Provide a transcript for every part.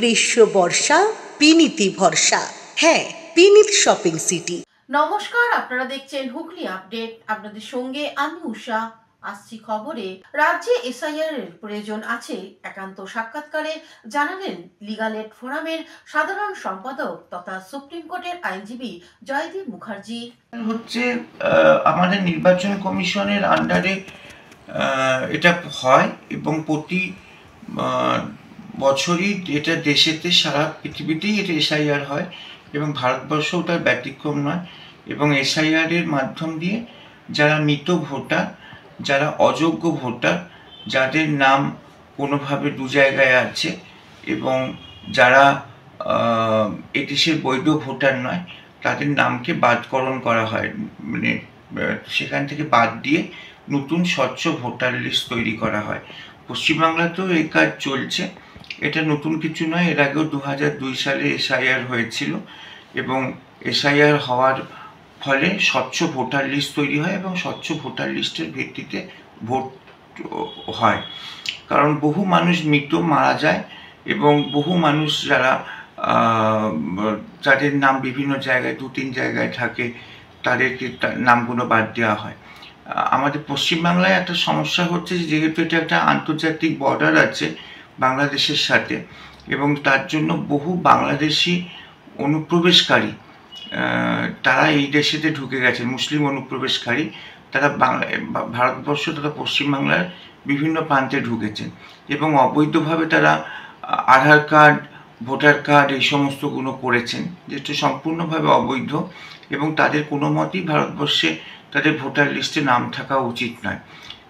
গ্রীষ্ম বর্ষা পিনিতি ভরসা। হ্যাঁ, পিনিত শপিং সিটি। নমস্কার, আপনারা দেখছেন হুগলি আপডেট। আপনাদের সঙ্গে আমি উষা। আসছি খবরে। রাজ্যে এসআইআর এর প্রয়োজন আছে একান্ত সাক্ষাৎকারে জানালেন লিগাল এড ফোরামের সাধারণ সম্পাদক তথা সুপ্রিম কোর্টের আইনজীবী জয়দীপ মুখার্জি। হচ্ছে আমাদের নির্বাচন কমিশনের আন্ডারে এটা হয় এবং প্রতি বছরই এটা দেশেতে সারা পৃথিবীতেই এটা এসআইআর হয় এবং ভারতবর্ষও তার ব্যতিক্রম নয়। এবং এসআইআর এর মাধ্যম দিয়ে যারা মৃত ভোটার, যারা অযোগ্য ভোটার, যাদের নাম কোনোভাবে দু জায়গায় আছে এবং যারা এদেশের বৈধ ভোটার নয়, তাদের নামকে বাদকরণ করা হয়, মানে সেখান থেকে বাদ দিয়ে নতুন স্বচ্ছ ভোটার লিস্ট তৈরি করা হয়। পশ্চিমবাংলাতেও এই কাজ চলছে, এটা নতুন কিছু নয়। এর আগেও 2002 সালে এসআইআর হয়েছিল এবং এসআইআর হওয়ার ফলে স্বচ্ছ ভোটার লিস্ট তৈরি হয় এবং স্বচ্ছ ভোটার লিস্টের ভিত্তিতে ভোট হয়। কারণ বহু মানুষ মৃত মারা যায় এবং বহু মানুষ যাদের নাম বিভিন্ন জায়গায় 2-3 জায়গায় থাকে, তাদেরকে নামগুলো বাদ দেওয়া হয়। আমাদের পশ্চিমবাংলায় একটা সমস্যা হচ্ছে যেহেতু এটা একটা আন্তর্জাতিক বর্ডার আছে বাংলাদেশের সাথে এবং তার জন্য বহু বাংলাদেশি অনুপ্রবেশকারী তারা এই দেশেতে ঢুকে গেছে, মুসলিম অনুপ্রবেশকারী। তারা ভারতবর্ষ তথা পশ্চিমবাংলার বিভিন্ন প্রান্তে ঢুকেছেন এবং অবৈধভাবে তারা আধার কার্ড, ভোটার কার্ড এই সমস্তগুলো করেছেন, যেটা সম্পূর্ণভাবে অবৈধ এবং তাদের কোনো মতেই ভারতবর্ষে তাদের ভোটার লিস্টে নাম থাকা উচিত নয়।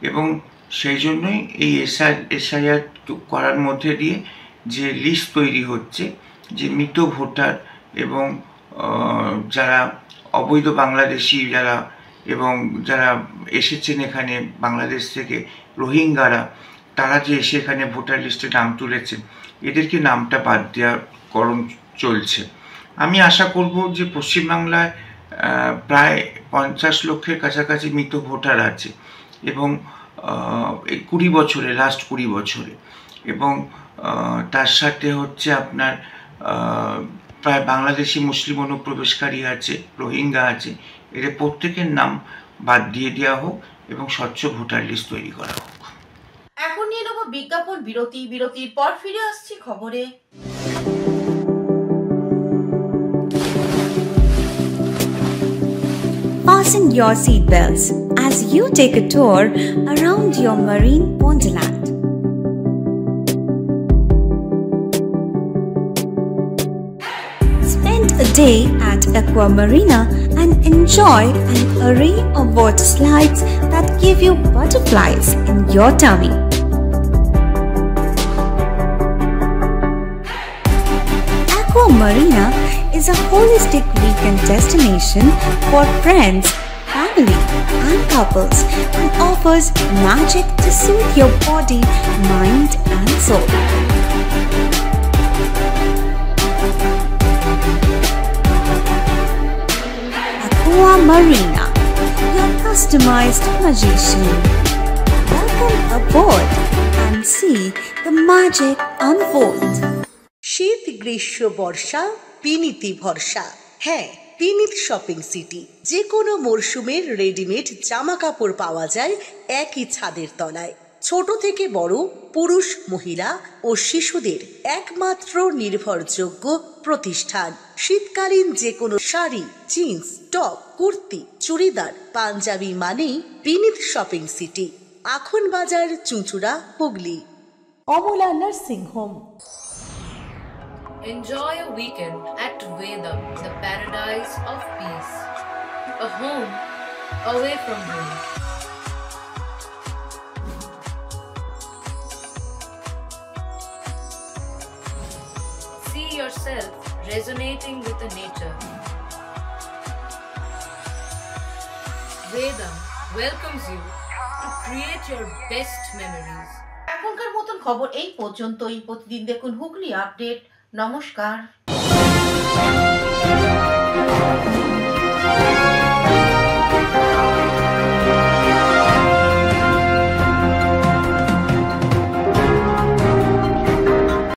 এবং সেই জন্যই এই এসআইআর করার মধ্যে দিয়ে যে লিস্ট তৈরি হচ্ছে, যে মৃত ভোটার এবং যারা অবৈধ বাংলাদেশি এবং যারা এসেছেন এখানে বাংলাদেশ থেকে, রোহিঙ্গারা, তারা যে এসে এখানে ভোটার লিস্টে নাম তুলেছেন, এদেরকে নামটা বাদ দেওয়াকরণ চলছে। আমি আশা করব যে পশ্চিমবাংলায় প্রায় 50 লক্ষের কাছাকাছি মৃত ভোটার আছে এবং এই 20 বছরে, লাস্ট 20 বছরে, এবং তার সাথে হচ্ছে আপনার প্রায় বাংলাদেশি মুসলিম অনুপ্রবেশকারী আছে, রোহিঙ্গা আছে। এদের প্রত্যেকের নাম বাদ দিয়ে দেওয়া হোক এবং স্বচ্ছ ভোটার লিস্ট তৈরি করা হোক। এখন নিয়ে নেব বিজ্ঞাপন বিরতি। বিরতির পর ফিরে আসছি খবরে। Fasten your seatbelts as you take a tour around your marine wonderland. Spend a day at Aqua Marina and enjoy an array of water slides that give you butterflies in your tummy. Aqua Marina is a holistic weekend destination for friends, family and couples and offers magic to soothe your body, mind and soul. Aqua Marina, your customized magician. Welcome aboard and see the magic unfold. শীত গ্রীষ্ম বর্ষা পিনিতি ভরসা। হ্যাঁ, পিনিত shopping city. যে কোনো মরশুমের readymade জামা কাপড় পাওয়া যায় একই ছাদের তলায়। ছোট থেকে বড়, পুরুষ, মহিলা ও শিশুদের একমাত্র নির্ভরযোগ্য প্রতিষ্ঠান। শীতকালীন যে কোনো শাড়ি, জিন্স, টপ, কুর্তি, চুড়িদার, পাঞ্জাবি মানেই পিনিত শপিং সিটি। আখন বাজার, চুঁচুড়া, Hooghly. Amala nursing home. Enjoy a weekend at Vedam, the paradise of peace. A home away from home. See yourself resonating with the nature. Vedam welcomes you to create your best memories. এখনকার মতন খবর এই পর্যন্তই। প্রতিদিন দেখুন Hooghly update. নমস্কার।